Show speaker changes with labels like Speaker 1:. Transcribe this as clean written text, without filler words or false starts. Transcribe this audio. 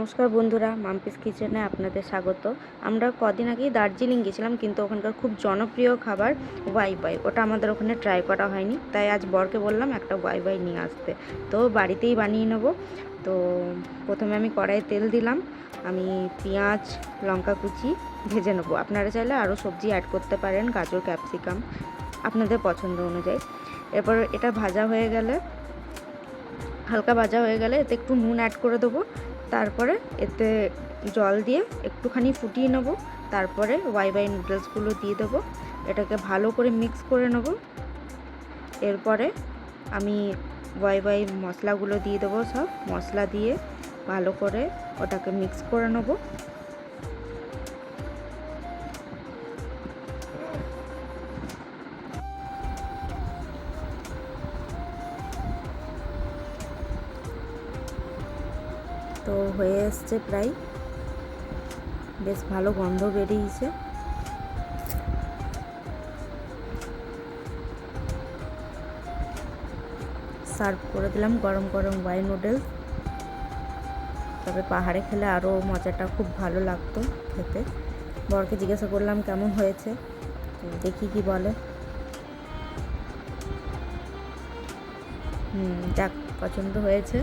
Speaker 1: নমস্কার বন্ধুরা, মাম্পিস কিচেনে আপনাদের স্বাগত। আমরা কদিন আগেই দার্জিলিং গেছিলাম, কিন্তু ওখানকার খুব জনপ্রিয় খাবার ওয়াই ওয়াই, ওটা আমাদের ওখানে ট্রাই করা হয়নি। তাই আজ বরকে বললাম একটা ওয়াই ওয়াই নিয়ে আসতে, তো বাড়িতেই বানিয়ে নেব। তো প্রথমে আমি কড়াইয়ে তেল দিলাম, আমি পেঁয়াজ লঙ্কা কুচি ভেজে নেবো। আপনারা চাইলে আরও সবজি অ্যাড করতে পারেন, গাজর ক্যাপসিকাম আপনাদের পছন্দ অনুযায়ী। এরপর এটা ভাজা হয়ে গেলে, হালকা ভাজা হয়ে গেলে এতে একটু নুন অ্যাড করে দেবো। তারপরে এতে জল দিয়ে একটুখানি ফুটিয়ে নেব। তারপরে ওয়াই ওয়াই নুডলসগুলো দিয়ে দেবো, এটাকে ভালো করে মিক্স করে নেব। এরপরে আমি ওয়াই ওয়াই মশলাগুলো দিয়ে দেবো, সব মশলা দিয়ে ভালো করে ওটাকে মিক্স করে নেব। তো হয়ে এসছে প্রায়, বেশ ভালো গন্ধ বেরিয়েছে। সার্ভ করে দিলাম গরম গরম ওয়াই নুডলস। তবে পাহাড়ে খেলে আরও মজাটা খুব ভালো লাগতো খেতে। বরকে জিজ্ঞাসা করলাম কেমন হয়েছে, তো দেখি কি বলে। যাক, পছন্দ হয়েছে।